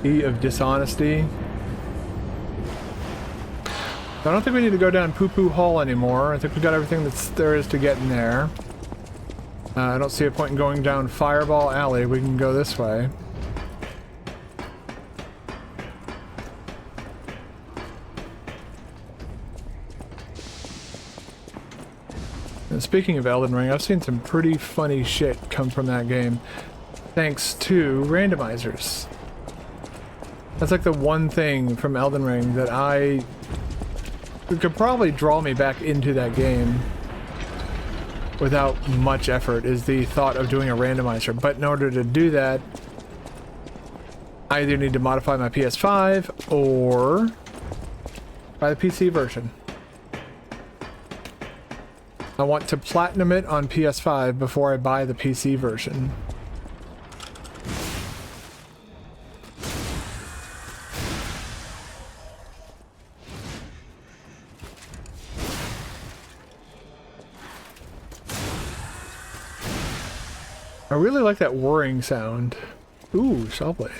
E of dishonesty. I don't think we need to go down Poo Poo Hall anymore. I think we got everything there is to get in there. I don't see a point in going down Fireball Alley. We can go this way. And speaking of Elden Ring, I've seen some pretty funny shit come from that game. Thanks to randomizers. That's like the one thing from Elden Ring that could probably draw me back into that game without much effort, is the thought of doing a randomizer. But in order to do that, I either need to modify my PS5 or buy the PC version. I want to platinum it on PS5 before I buy the PC version. I really like that whirring sound. Ooh, saw blade.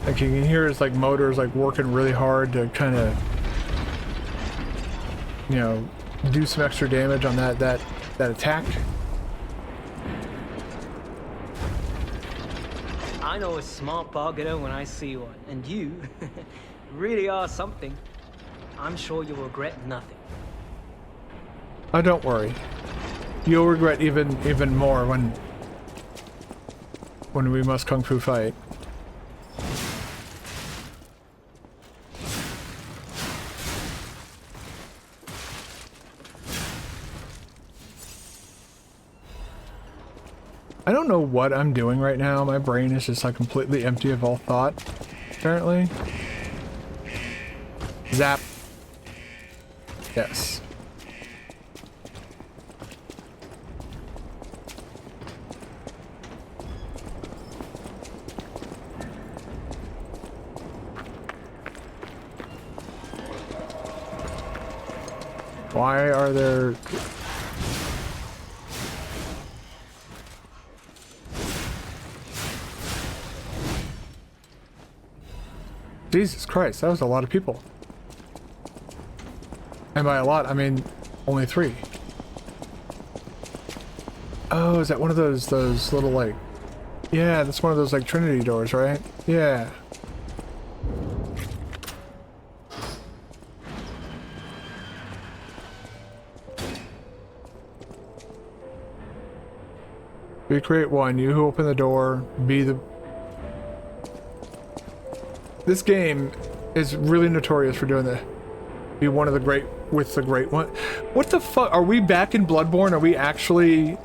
Like you can hear his like motors like working really hard to kind of, you know, do some extra damage on that attack. I know a smart bargainer when I see one, and you really are something. I'm sure you'll regret nothing. Oh, don't worry. You'll regret even more when we must kung fu fight. I don't know what I'm doing right now. My brain is just like completely empty of all thought, apparently. Zap. Yes. Why are there... Jesus Christ, that was a lot of people. And by a lot, I mean only 3. Oh, is that one of those little like... Yeah, that's one of those like Trinity doors, right? Yeah. Recreate 1, you who open the door, be the... This game is really notorious for doing that. Be one of the great with the great one. What the fuck? Are we back in Bloodborne? Are we actually...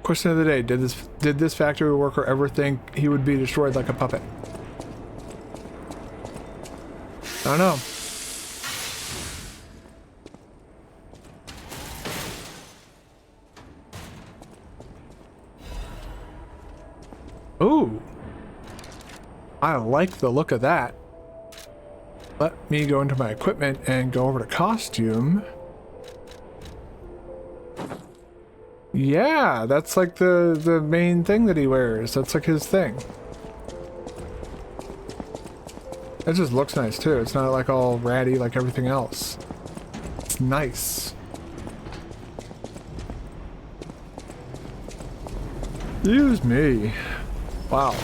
Question of the day, did this factory worker ever think he would be destroyed like a puppet? I don't know. Ooh. I like the look of that. Let me go into my equipment and go over to costume. Yeah, that's like the main thing that he wears. That's like his thing. It just looks nice too. It's not like all ratty like everything else. It's nice. Use me. Wow.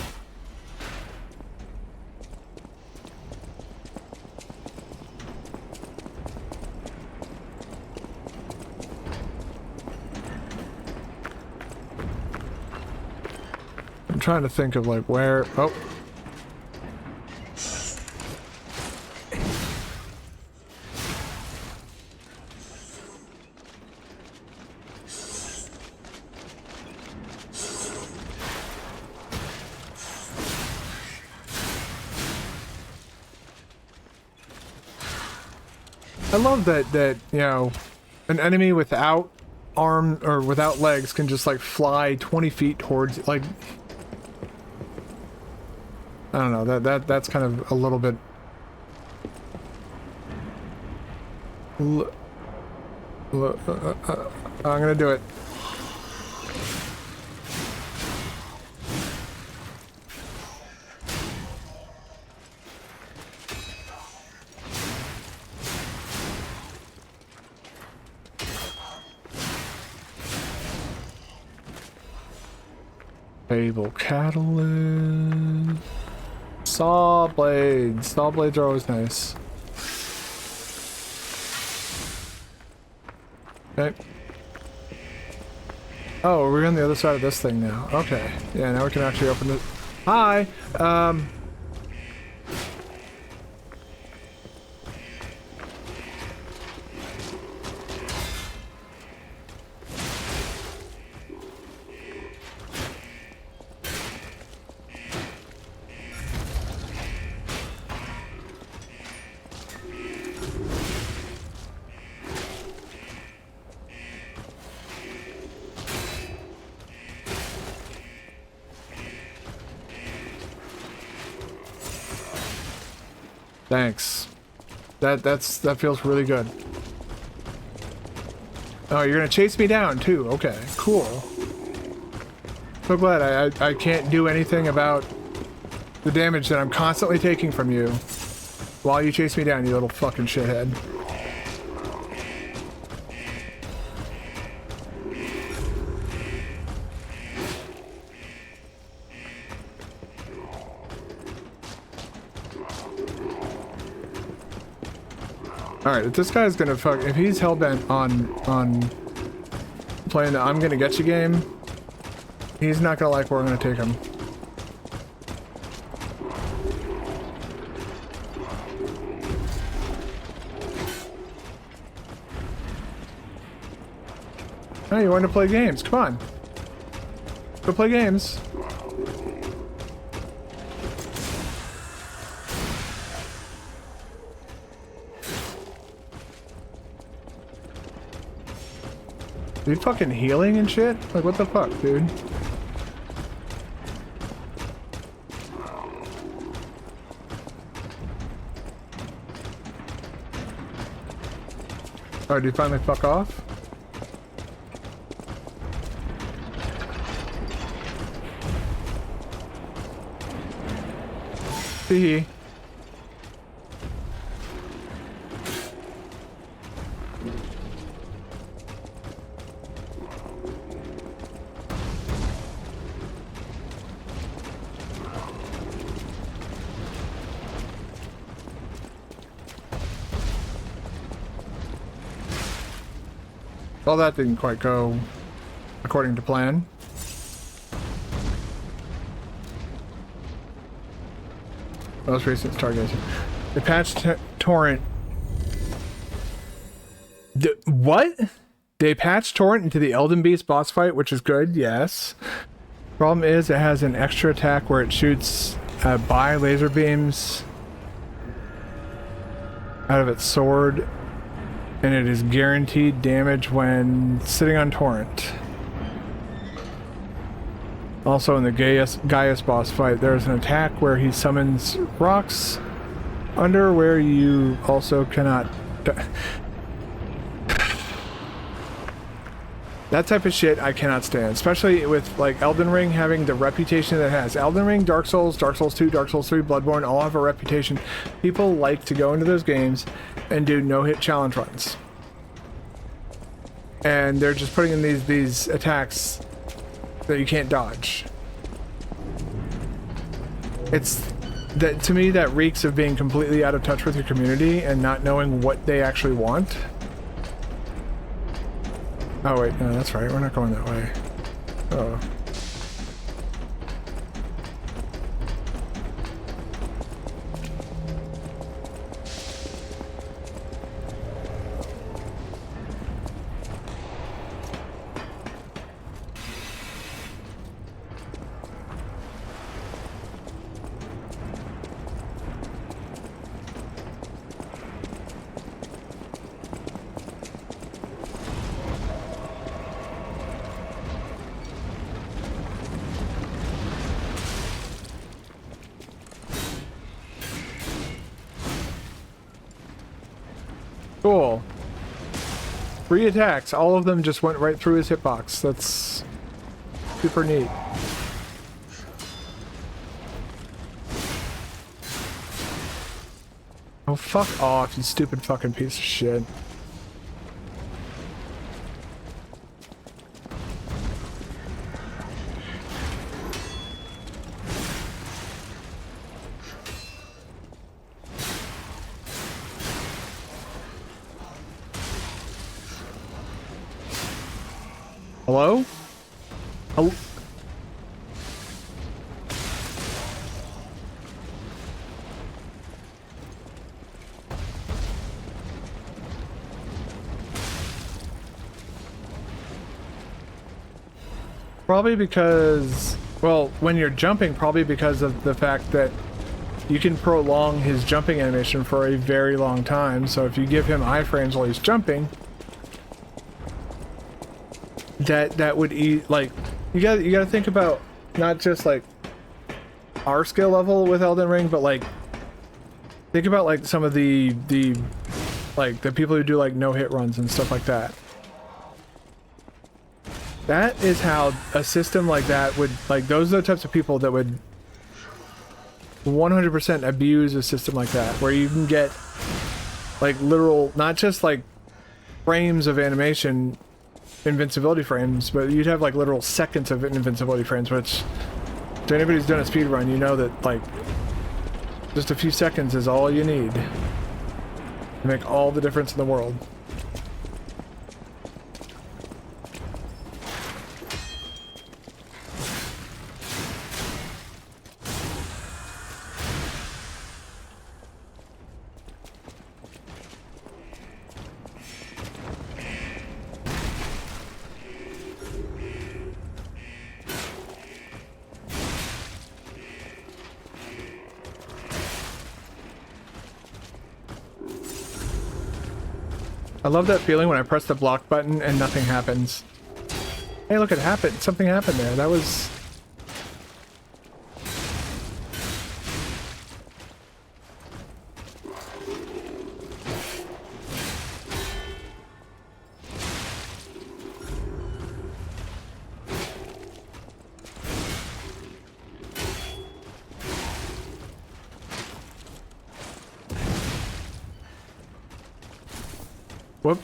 I'm trying to think of like where... Oh. I love that, you know, an enemy without arm or without legs can just like fly 20 feet towards, like, I don't know, that's kind of a little bit I'm gonna do it. Fable catalyst. Saw blades. Saw blades are always nice. Okay. Oh, we're on the other side of this thing now. Okay. Yeah, now we can actually open it. Hi! Thanks. That feels really good. Oh, you're gonna chase me down too. Okay, cool. So glad I can't do anything about the damage that I'm constantly taking from you while you chase me down, you little fucking shithead. Alright, if this guy's gonna if he's hellbent on playing the I'm gonna get you game, he's not gonna like where I'm gonna take him. Oh, you want to play games? Come on. Go play games. Are you fucking healing and shit? Like, what the fuck, dude? Oh, did you finally fuck off? See. Well, that didn't quite go according to plan. Most recent stargazing. They patched torrent. What? They patched torrent into the Elden Beast boss fight, which is good. Yes. Problem is, it has an extra attack where it shoots bi laser beams out of its sword, and it is guaranteed damage when sitting on torrent. Also in the Gaius boss fight, there's an attack where he summons rocks under where you also cannot... That type of shit I cannot stand, especially with like Elden Ring having the reputation that it has. Elden Ring, Dark Souls 2, Dark Souls 3, Bloodborne all have a reputation. People like to go into those games and do no-hit challenge runs. And they're just putting in these attacks that you can't dodge. It's that, to me, that reeks of being completely out of touch with your community and not knowing what they actually want. Oh wait, no, that's right, we're not going that way. Uh-oh. Cool. 3 attacks, all of them just went right through his hitbox. That's super neat. Oh, fuck off, you stupid fucking piece of shit. Hello? Hello? Probably because, well, when you're jumping, probably because of the fact that you can prolong his jumping animation for a very long time. So if you give him iframes while he's jumping, that would eat, like, you gotta think about not just like our skill level with Elden Ring, but like think about like some of the like the people who do like no hit runs and stuff like that. That is how a system like that would, like, those are the types of people that would 100% abuse a system like that, where you can get like literal, not just like frames of animation, invincibility frames, but you'd have like literal seconds of invincibility frames, which to anybody who's done a speed run, you know that like just a few seconds is all you need to make all the difference in the world. I love that feeling when I press the block button and nothing happens. Hey, look, it happened. Something happened there. That was... Whoop.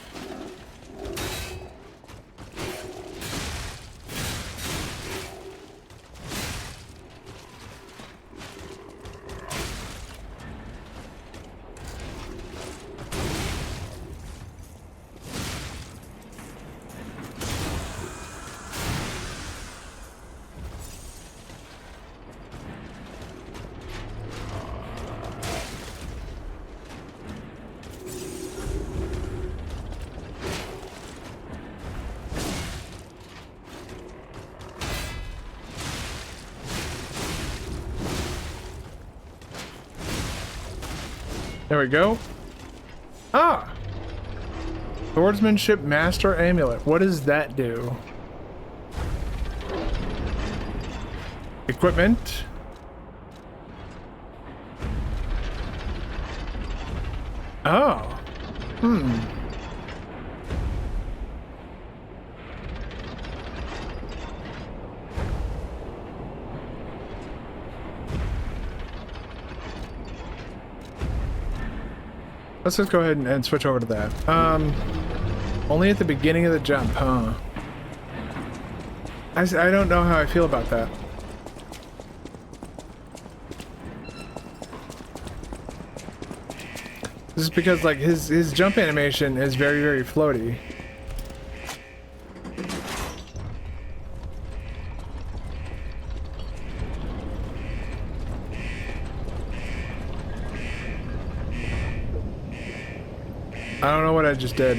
There we go. Ah! Swordsmanship Master Amulet. What does that do? Equipment. Oh. Hmm. Let's just go ahead and switch over to that. Only at the beginning of the jump, huh? I don't know how I feel about that. This is because, like, his jump animation is very, very floaty. I don't know what I just did.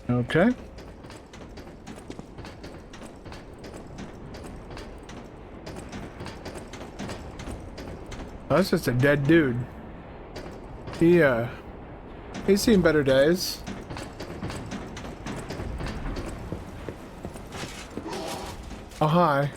Okay. Oh, that's just a dead dude. He He's seen better days. Oh, hi.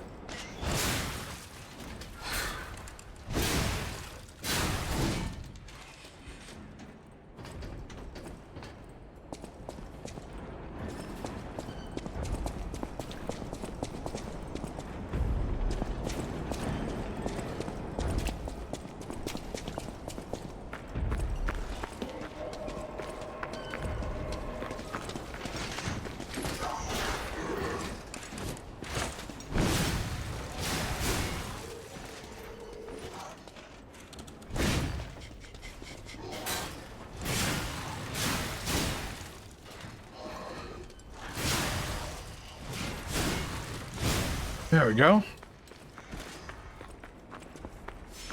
There we go.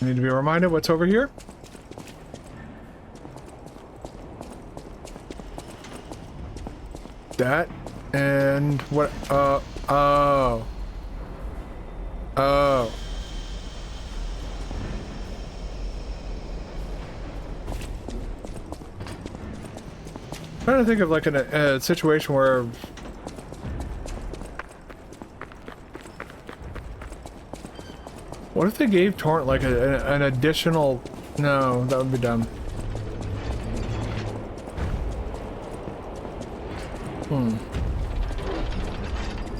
I need to be reminded what's over here. That and what? Oh. Oh. I'm trying to think of like a situation where what if they gave Torrent like an additional... No, that would be dumb.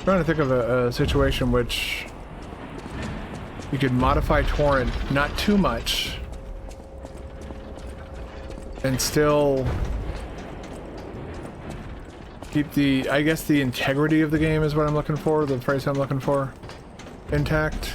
Trying to think of a situation which you could modify Torrent not too much and still keep the, I guess the integrity of the game is what I'm looking for, the phrase I'm looking for, intact.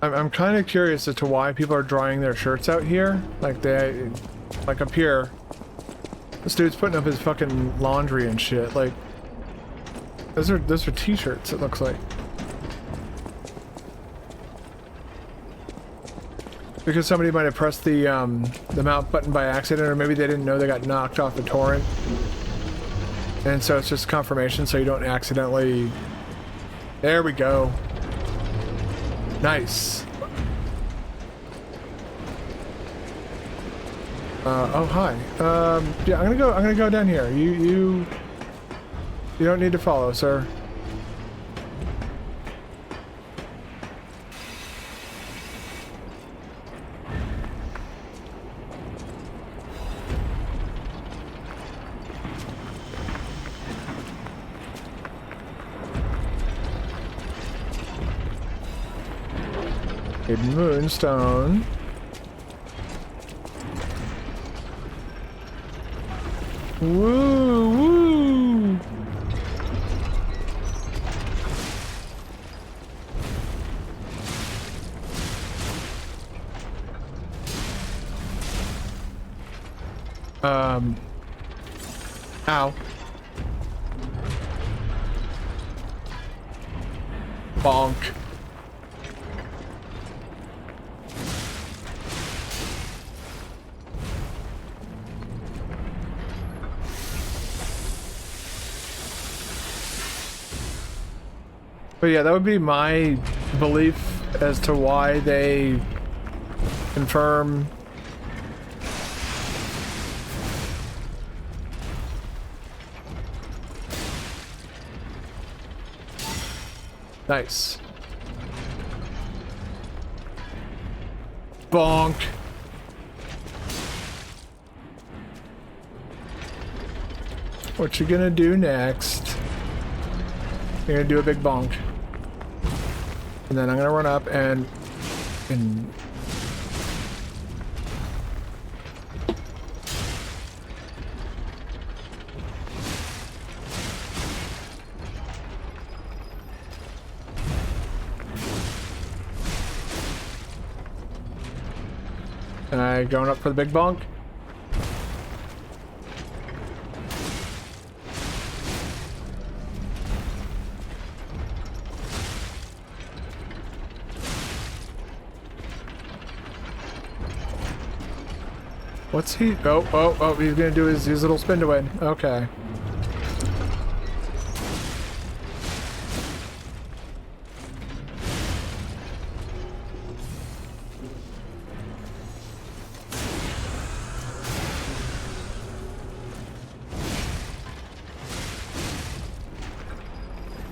I'm kind of curious as to why people are drying their shirts out here. Like like up here, this dude's putting up his fucking laundry and shit. Like, those are t-shirts, it looks like. Because somebody might have pressed the mount button by accident, or maybe they didn't know they got knocked off the torrent. And so it's just confirmation so you don't accidentally... There we go. Nice. Oh hi. Yeah, I'm gonna go down here. You don't need to follow, sir. A moonstone. Woo woo. Ow. Bonk. But yeah, that would be my belief as to why they confirm. Nice. Bonk. What you gonna do next? You're gonna do a big bonk. And then I'm gonna run up and going up for the big bonk. What's he? Oh, he's gonna do his little spin to win. Okay.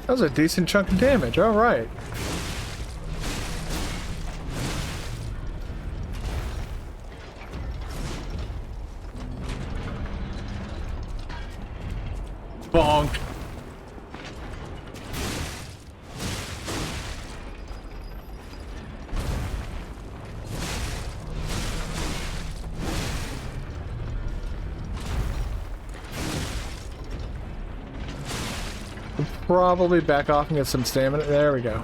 That was a decent chunk of damage. All right. Bonk. Probably back off and get some stamina. There we go.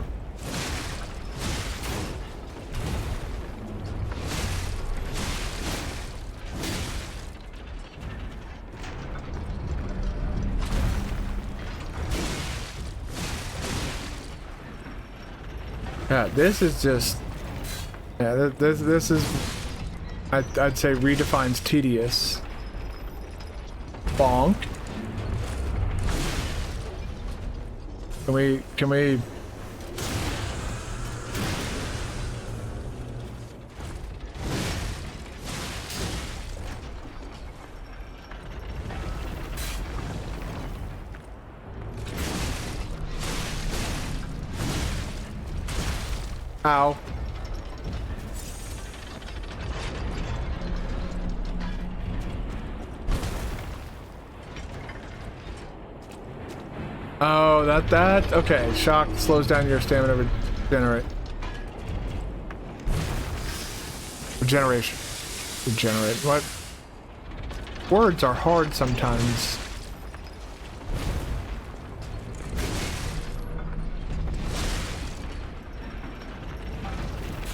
Yeah, this is just... Yeah, this is... I'd say redefines tedious. Bonk. Can we... Ow. Oh, that, okay. Shock slows down your stamina regeneration. Regenerate. What? Words are hard sometimes.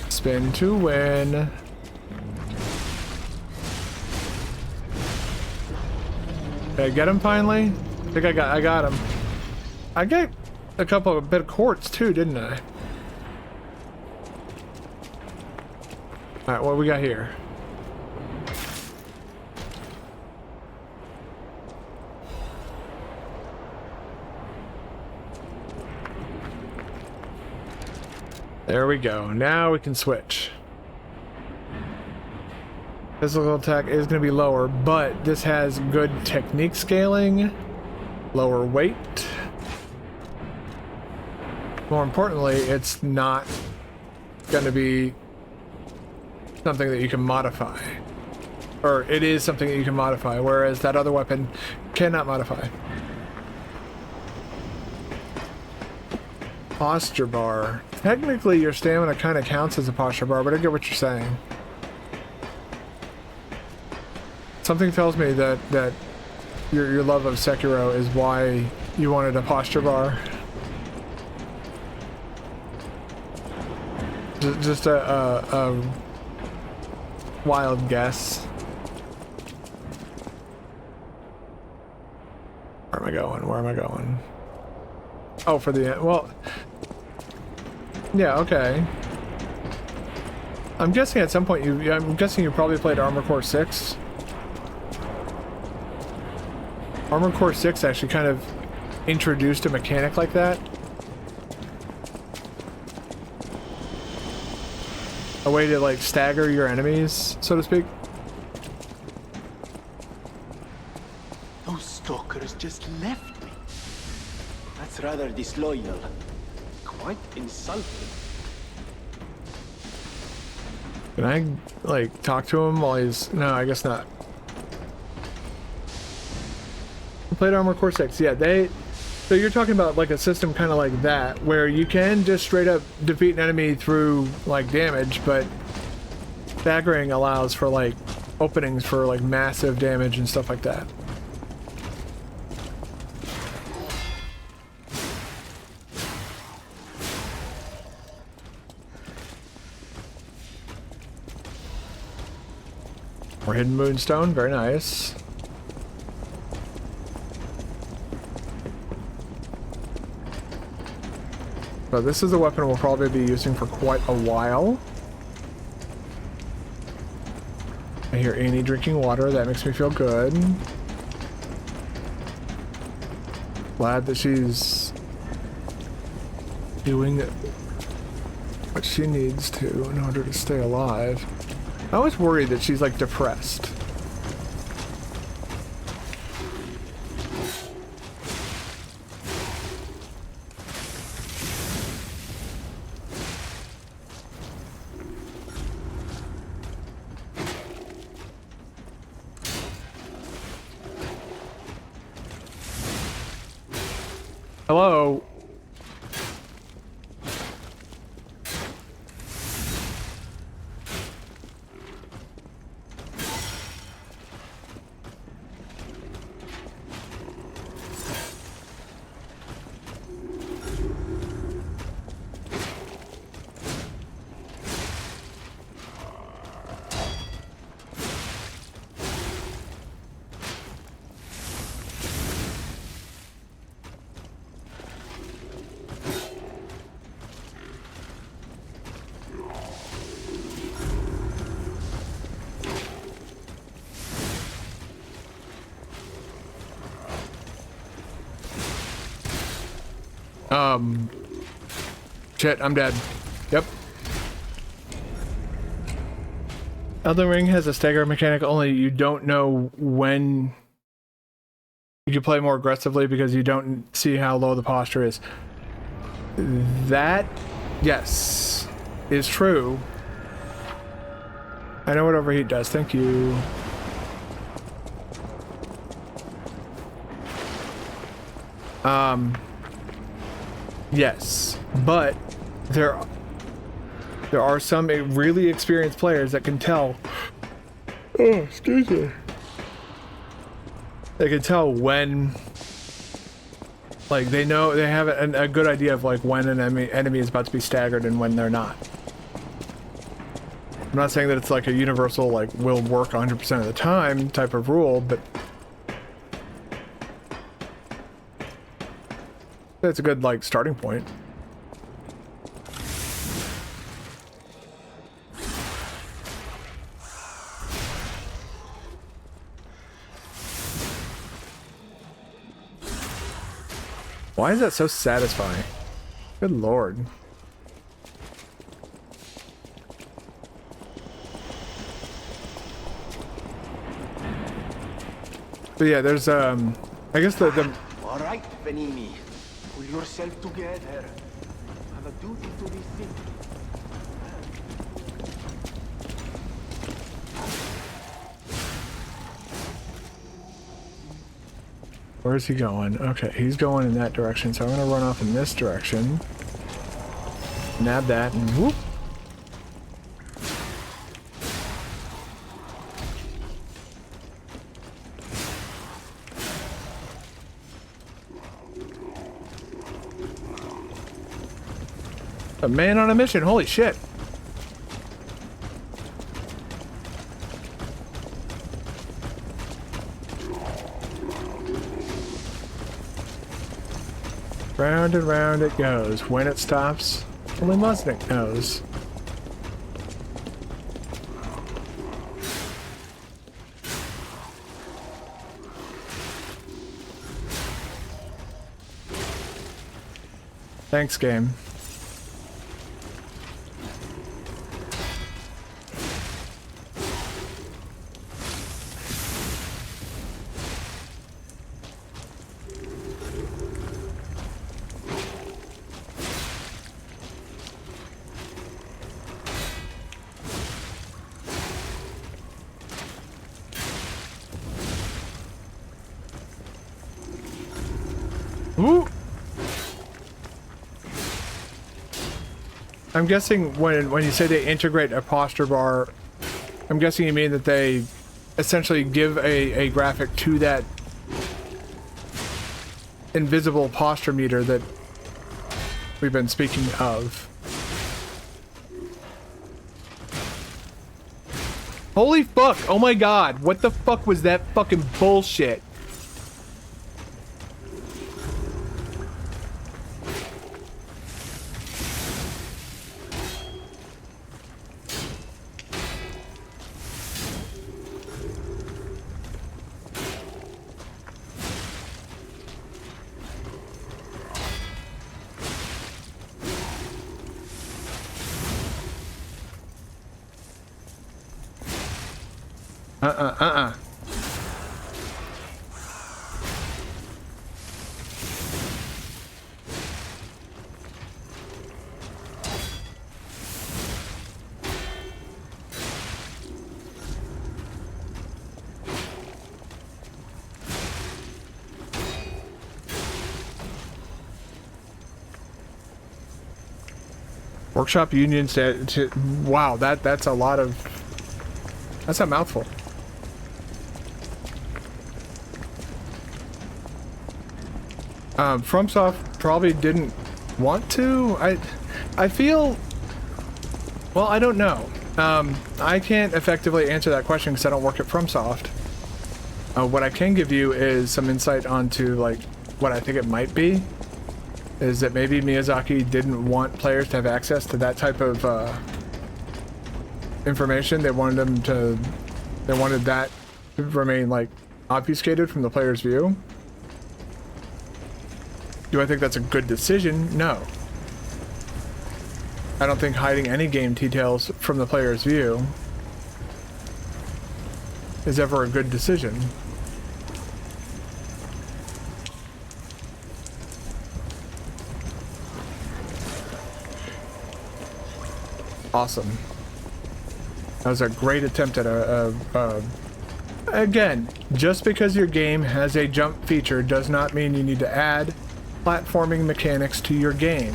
Spin to win. Did I get him finally? I think I got him. I got a bit of quartz too, didn't I? Alright, what we got here? There we go. Now we can switch. Physical attack is going to be lower, but this has good technique scaling, lower weight. More importantly, it's not going to be something that you can modify. Or it is something that you can modify, whereas that other weapon cannot modify. Posture bar. Technically, your stamina kind of counts as a posture bar, but I get what you're saying. Something tells me that your love of Sekiro is why you wanted a posture bar. Just a wild guess. Where am I going? Where am I going? Oh, for the end. Well, yeah, okay. I'm guessing at some point I'm guessing you probably played Armored Core 6. Armored Core 6 actually kind of introduced a mechanic like that. A way to like stagger your enemies, so to speak. Those stalkers just left me. That's rather disloyal. Quite insulting. Can I like talk to him while he's... No, I guess not. I played Armored Core 6. Yeah, so you're talking about like a system kind of like that, where you can just straight up defeat an enemy through like damage, but staggering allows for like openings for like massive damage and stuff like that. More hidden moonstone, very nice. So this is a weapon we'll probably be using for quite a while. I hear Annie drinking water. That makes me feel good. Glad that she's doing what she needs to in order to stay alive. I was worried that she's like depressed. Hello? Shit, I'm dead. Yep. Elden Ring has a stagger mechanic, only you don't know when you can play more aggressively because you don't see how low the posture is. That, yes, is true. I know what overheat does, thank you. Yes, but there are some really experienced players that can tell. Oh, excuse me. They can tell when, like, they know, they have a good idea of like when an enemy is about to be staggered and when they're not. I'm not saying that it's like a universal, like, will work 100% of the time type of rule, but it's a good, like, starting point. Why is that so satisfying? Good lord. But yeah, there's, I guess the All right, Venini. Pull yourself together. I have a duty to rethink. Where's he going? Okay, he's going in that direction, so I'm gonna run off in this direction. Nab that, and whoop. A man on a mission, holy shit. Round and round it goes. When it stops, only Musnik knows. Thanks, game. Ooh. I'm guessing when you say they integrate a posture bar, I'm guessing you mean that they essentially give a graphic to that invisible posture meter that we've been speaking of. Holy fuck! Oh my god! What the fuck was that fucking bullshit? Workshop union wow, that's a lot of, that's a mouthful. FromSoft probably didn't want to. I feel, well, I don't know. I can't effectively answer that question because I don't work at FromSoft. What I can give you is some insight onto like what I think it might be. Is that maybe Miyazaki didn't want players to have access to that type of information. They wanted them to, they wanted that to remain like obfuscated from the player's view. Do I think that's a good decision? No. I don't think hiding any game details from the player's view is ever a good decision. Awesome. That was a great attempt at again, just because your game has a jump feature does not mean you need to add platforming mechanics to your game.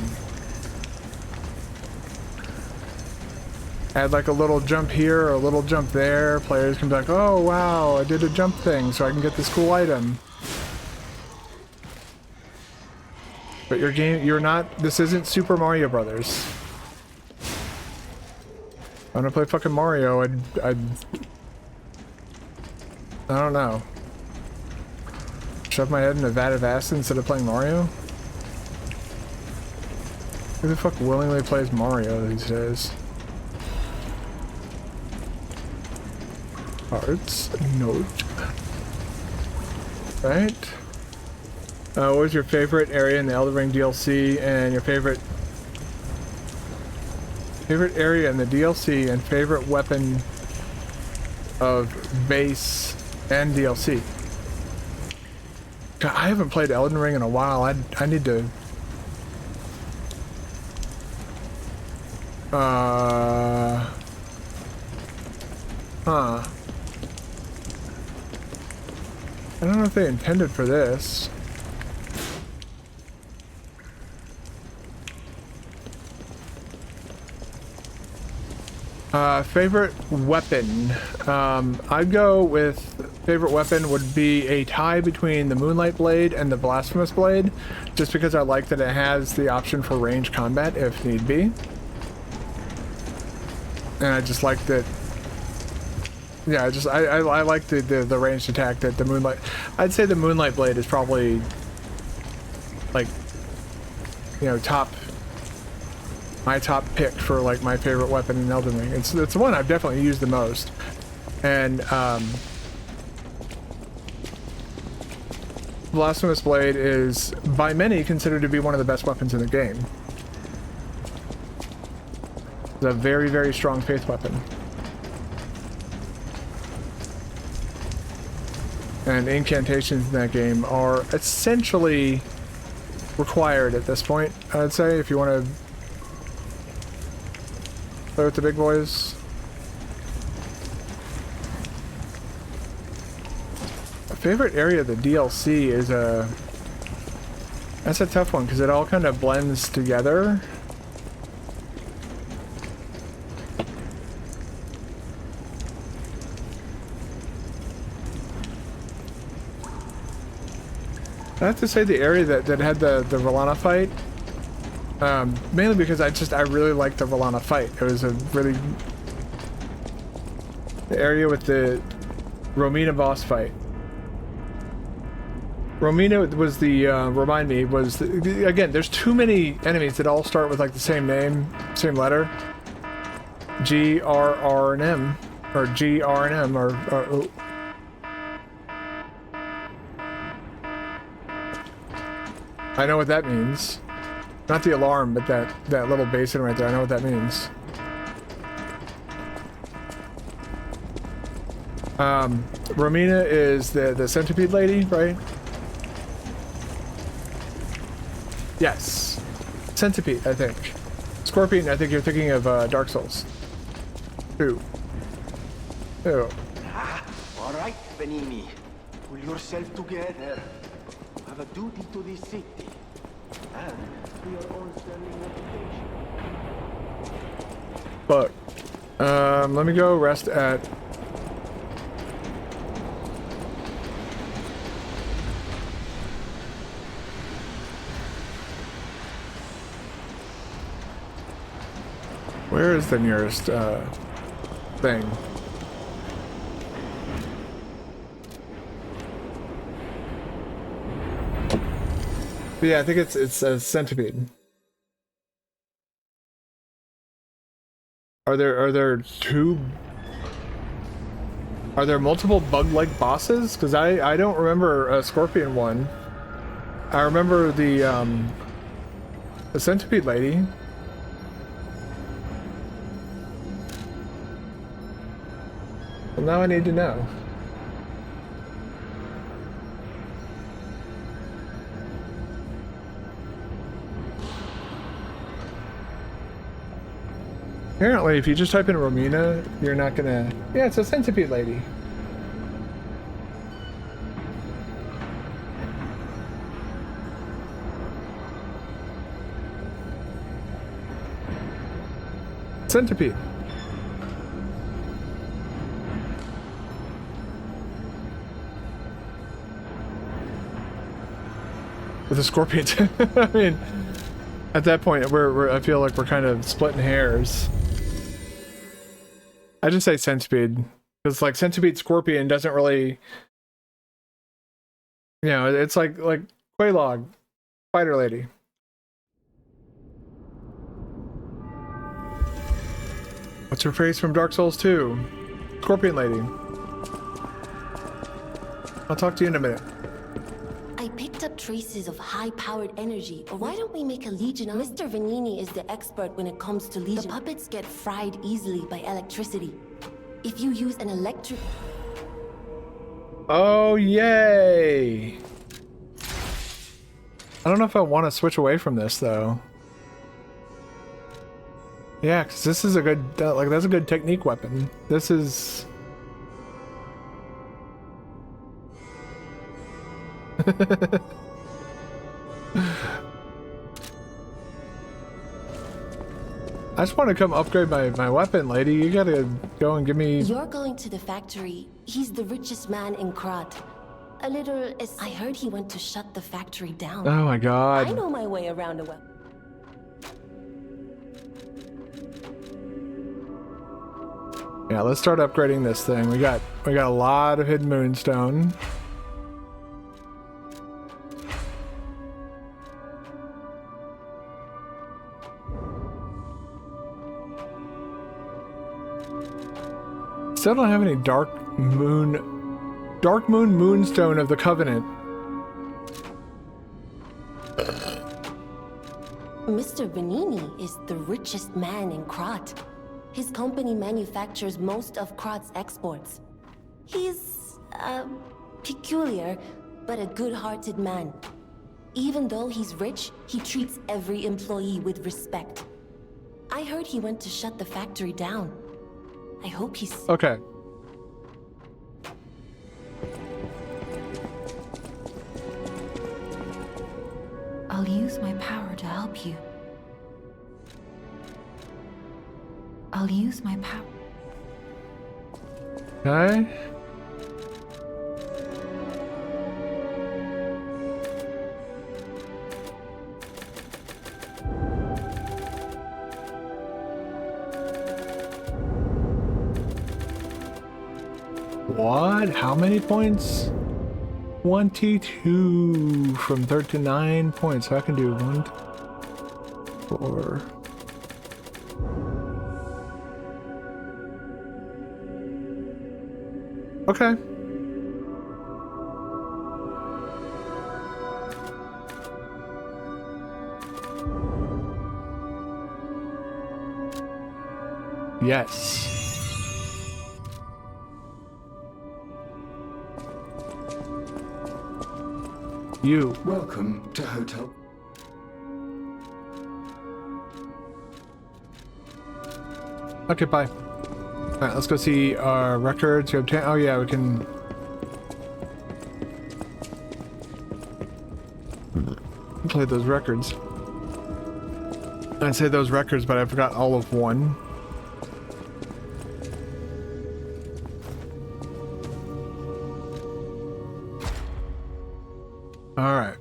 Add like a little jump here or a little jump there. Players can be like, oh wow, I did a jump thing so I can get this cool item. But your game, you're not, this isn't Super Mario Brothers. I'm gonna play fucking Mario, I don't know. Shove my head in a vat of acid instead of playing Mario? Who the fuck willingly plays Mario these days? Cards, note. Right? What was your favorite area in the Elden Ring DLC and your favorite area in the DLC and favorite weapon of base and DLC? God, I haven't played Elden Ring in a while. I need to I don't know if they intended for this. Favorite weapon. I'd go with favorite weapon would be a tie between the Moonlight Blade and the Blasphemous Blade, just because I like that it has the option for range combat if need be. And I just like that. Yeah, I like the ranged attack that the Moonlight. I'd say the Moonlight Blade is probably like, you know, my top pick for like my favorite weapon in Elden Ring. It's the one I've definitely used the most. And Blasphemous Blade is by many considered to be one of the best weapons in the game. It's a very, very strong faith weapon. And incantations in that game are essentially required at this point, I'd say, if you want to play with the big boys. My favorite area of the DLC is that's a tough one because it all kind of blends together. I have to say the area that had the R'Lana fight, mainly because I really liked the R'Lana fight. It was a really, the area with the Romina boss fight. Romina was the, remind me, was, again, there's too many enemies that all start with like the same name, same letter. G-R-R-N-M, or G-R-N-M, or I know what that means. Not the alarm, but that little basin right there. I know what that means. Romina is the centipede lady, right? Yes. Centipede, I think. Scorpion, I think you're thinking of Dark Souls. Two. Ew. All right, Benini. Pull yourself together. You have a duty to this city. And to your own standing reputation. Fuck. Let me go rest at... Where is the nearest, thing? Yeah, I think it's a centipede. Are there multiple bug-like bosses? Because I don't remember a scorpion one. I remember the centipede lady. Well, now I need to know. Apparently, if you just type in Romina, you're not gonna... Yeah, it's a centipede lady. Centipede. With the scorpions. I mean, at that point, I feel like we're kind of splitting hairs. I just say centipede because like centipede scorpion doesn't really, you know, it's like Quelaag, spider lady. What's her face from Dark Souls 2? Scorpion lady. I'll talk to you in a minute. I picked up traces of high-powered energy. Why don't we make a Legion? Mr. Vanini is the expert when it comes to Legion. The puppets get fried easily by electricity. If you use an electric... Oh, yay! I don't know if I want to switch away from this, though. Yeah, because this is a good... like, that's a good technique weapon. This is... I just want to come upgrade my weapon, lady. You gotta go and give me... You're going to the factory. He's the richest man in Krat. A little... I heard he went to shut the factory down. Oh my god. I know my way around a well. Yeah, let's start upgrading this thing. We got a lot of hidden moonstone. Still don't have any dark moon moonstone of the Covenant. Mr. Vanini is the richest man in Krat. His company manufactures most of Krat's exports. He's, peculiar, but a good-hearted man. Even though he's rich, he treats every employee with respect. I heard he went to shut the factory down. I hope he's... Okay. I'll use my power to help you. I'll use my power. Okay. What? How many points? 22 from 39 points. So I can do 1, 4. Okay. Yes. You. Welcome to Hotel. Okay, bye. Alright, let's go see our records. We obtain. Oh, yeah, we can. Play those records. I say those records, but I forgot all of one. All right.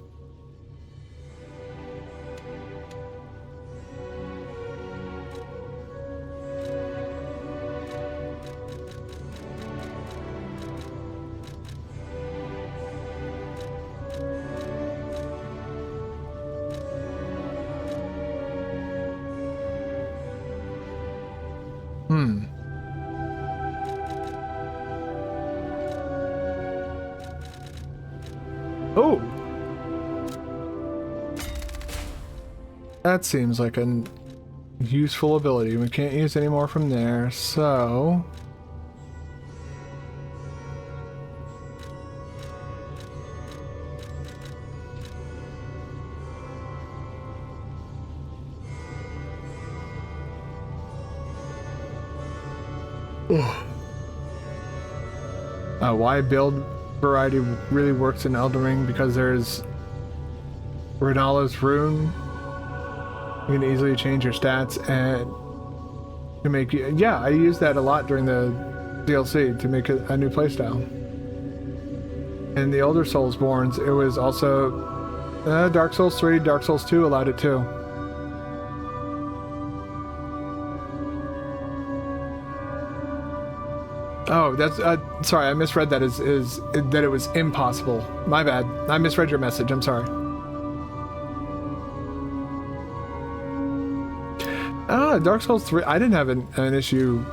Oh! That seems like a useful ability. We can't use any more from there, so... why build variety really works in Elden Ring, because there's Renala's Rune. You can easily change your stats and to make you... Yeah, I used that a lot during the DLC to make a new playstyle. In the older Soulsborns, it was also... Dark Souls 3, Dark Souls 2 allowed it too. Oh, that's sorry, I misread that as that it was impossible. My bad. I misread your message. I'm sorry. Dark Souls 3. I didn't have an issue.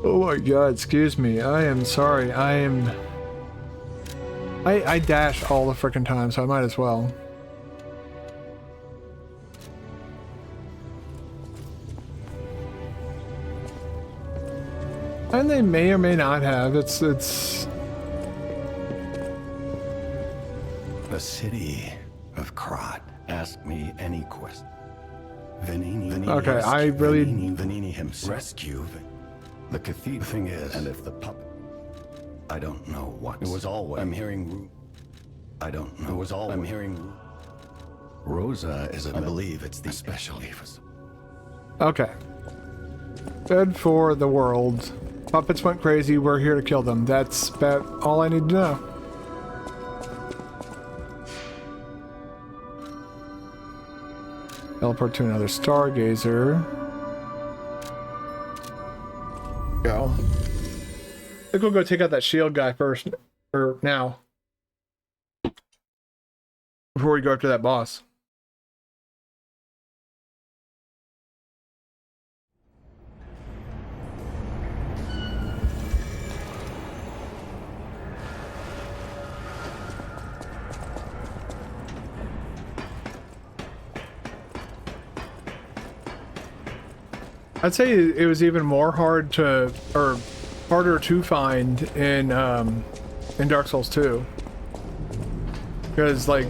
Oh my god, excuse me. I am sorry. I dash all the frickin' time, so I might as well. And they may or may not have. It's... The city of Krat. Ask me any question. Vanini. Okay, I really... Vanini himself. Rescue. The cathedral thing is, and if the puppet... I don't know what. It was always... I'm hearing... I don't know. It was always... I'm hearing... Rosa is I believe it's the... Especially for... Okay. Good for the world. Puppets went crazy, we're here to kill them. That's about all I need to know. Teleport to another Stargazer. Go. I think we'll go take out that shield guy first, or now. Before we go after that boss. I'd say it was even more hard to, or harder to find in Dark Souls 2. Because, like,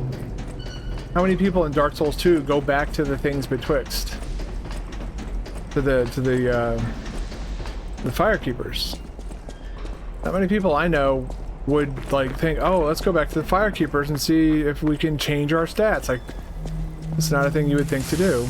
how many people in Dark Souls 2 go back to the things betwixt? To the Firekeepers. Not many people I know would, like, think, oh, let's go back to the Firekeepers and see if we can change our stats. Like, it's not a thing you would think to do.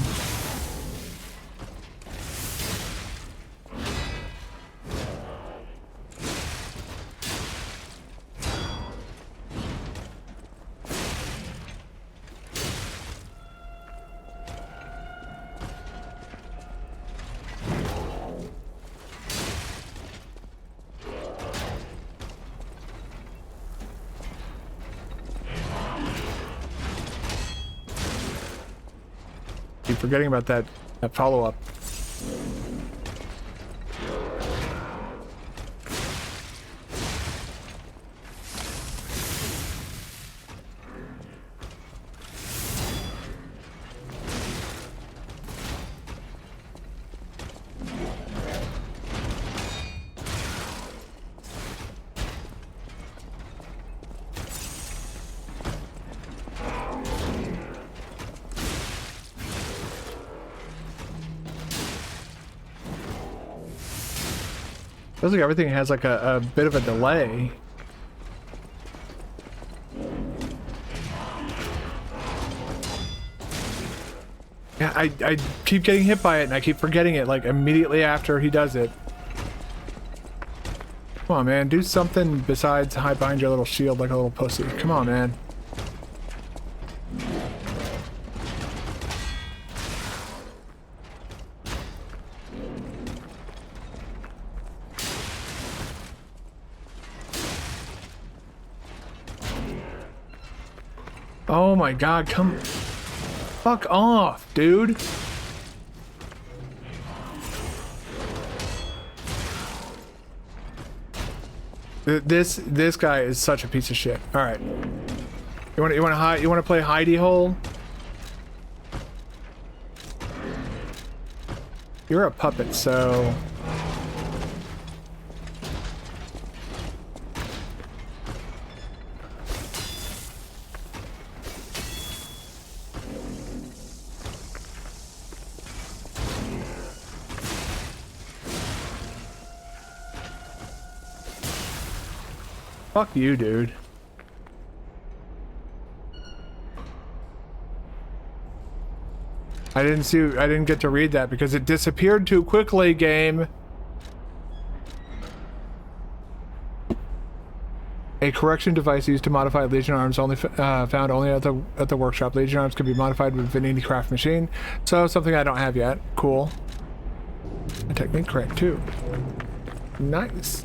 Keep forgetting about that follow-up. Feels like everything has like a bit of a delay. Yeah, I keep getting hit by it and I keep forgetting it like immediately after he does it. Come on, man. Do something besides hide behind your little shield like a little pussy. Come on, man. Oh my god, come... Fuck off, dude. This guy is such a piece of shit. All right. You want to play hidey hole? You're a puppet, so fuck you, dude. I didn't get to read that because it disappeared too quickly, game. A correction device used to modify Legion arms only found only at the workshop. Legion arms can be modified with Venini craft machine. So something I don't have yet. Cool. A technique crank too. Nice.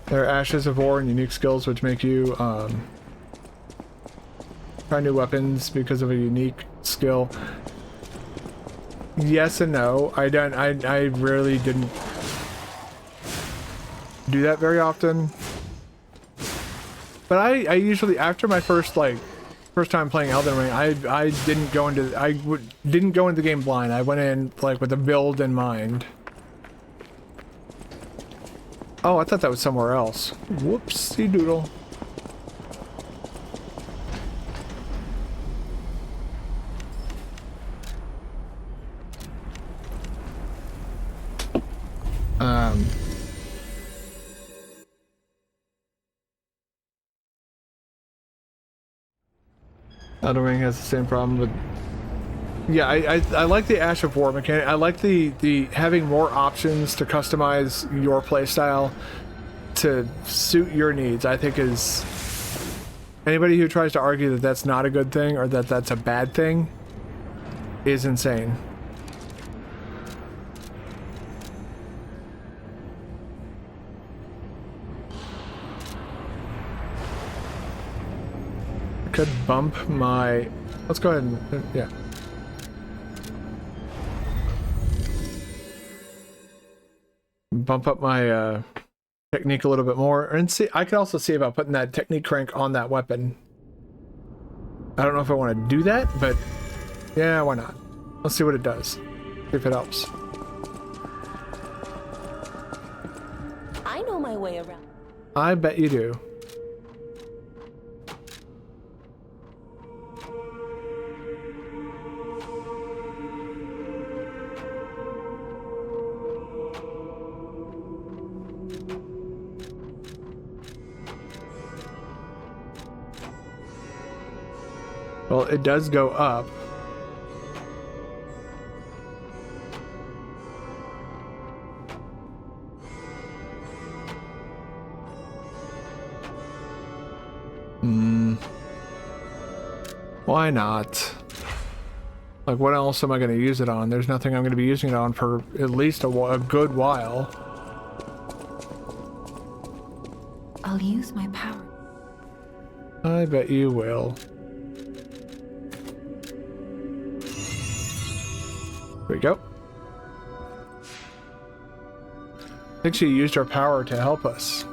There are ashes of war and unique skills which make you try new weapons because of a unique skill. Yes and no. I really didn't do that very often. But I usually, after my first time playing Elden Ring, I didn't go into the game blind. I went in like with a build in mind. Oh, I thought that was somewhere else. Whoopsie doodle. Elden Ring has the same problem with... Yeah, I like the Ash of War mechanic. I like the having more options to customize your playstyle to suit your needs. I think is... Anybody who tries to argue that that's not a good thing or that that's a bad thing is insane. I could bump my... Let's go ahead and... yeah. Bump up my technique a little bit more, and see. I could also see about putting that technique crank on that weapon. I don't know if I want to do that, but yeah, why not? Let's see what it does. See if it helps. I know my way around. I bet you do. Well, it does go up. Why not? Like, what else am I going to use it on? There's nothing I'm going to be using it on for at least a good while. I'll use my power. I bet you will. There we go. I think she used her power to help us.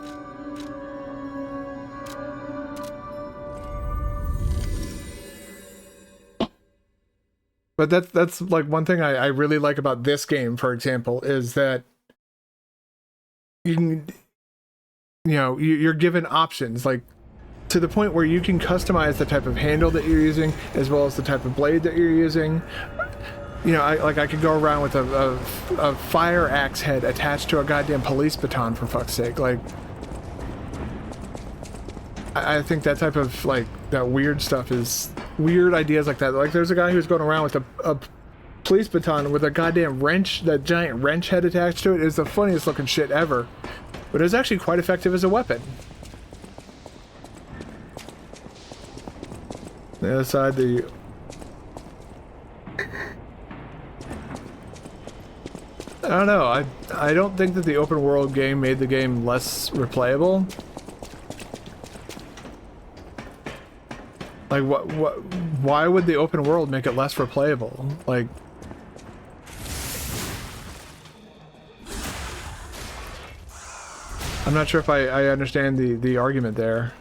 But that's like one thing I really like about this game, for example, is that you can, you're given options like to the point where you can customize the type of handle that you're using as well as the type of blade that you're using. You know, I could go around with a fire axe head attached to a goddamn police baton, for fuck's sake. Like, I think that type of, like, that weird stuff is weird ideas like that. Like, there's a guy who's going around with a police baton with a goddamn wrench, that giant wrench head attached to it. Is the funniest looking shit ever. But it was actually quite effective as a weapon. The other side, the... I don't know. I don't think that the open world game made the game less replayable. Like, why would the open world make it less replayable? Like, I'm not sure if I understand the argument there.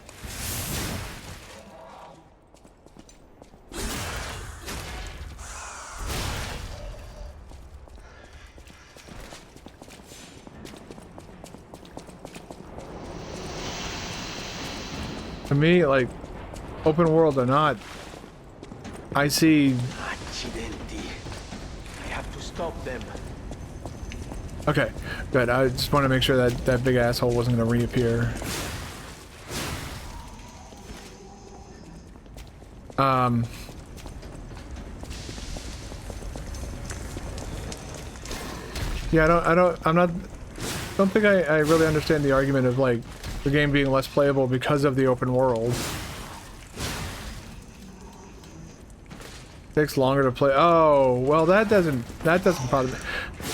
To me, like, open world or not, I see... Accidenti. I have to stop them. Okay, good. I just want to make sure that that big asshole wasn't going to reappear. Yeah, I don't think I really understand the argument of, like, the game being less playable because of the open world. Takes longer to play. Oh, well, that doesn't bother me.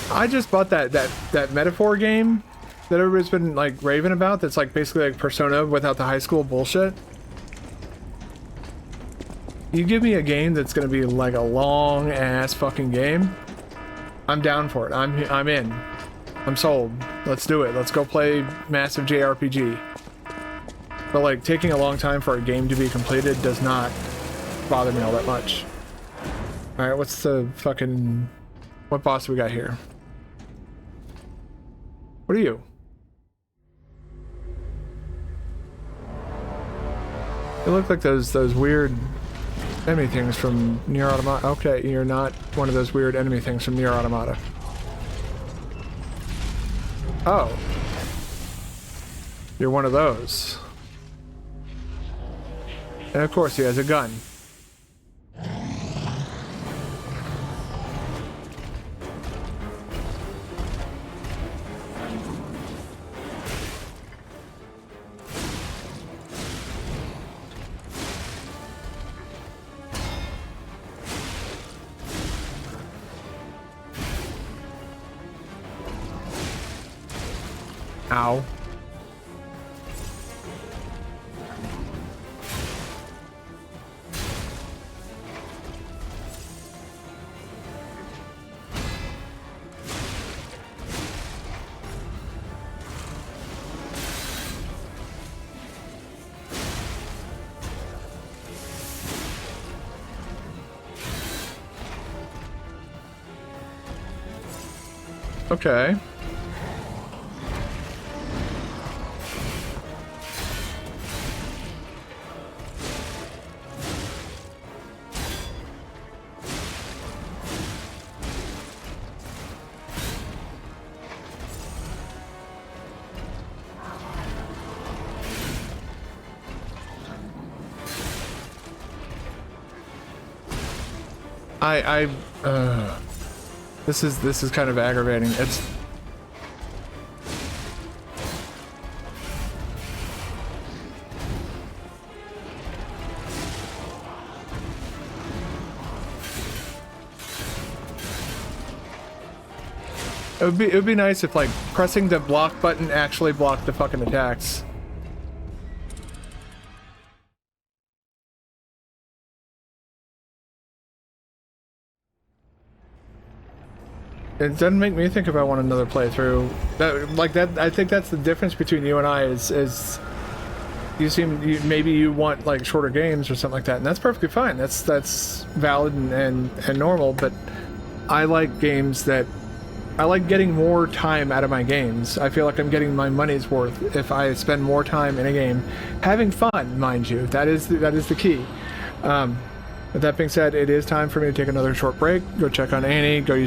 I just bought that Metaphor game that everybody's been, like, raving about. That's like basically like Persona without the high school bullshit. You give me a game that's gonna be like a long ass fucking game, I'm down for it. I'm in. I'm sold. Let's do it. Let's go play massive JRPG. But, like, taking a long time for a game to be completed does not bother me all that much. Alright, what's the fucking... What boss do we got here? What are you? You look like those weird enemy things from Nier Automata. Okay, you're not one of those weird enemy things from Nier Automata. Oh. You're one of those. And of course he has a gun. Ow. Okay. This is kind of aggravating. It's it would be nice if, like, pressing the block button actually blocked the fucking attacks. It doesn't make me think about one another playthrough. I think that's the difference between you and I is maybe you want, like, shorter games or something like that, and that's perfectly fine. That's valid and normal, but I like games that I like getting more time out of my games. I feel like I'm getting my money's worth if I spend more time in a game, having fun, mind you. That is the key. With that being said, it is time for me to take another short break. Go check on Annie. Go use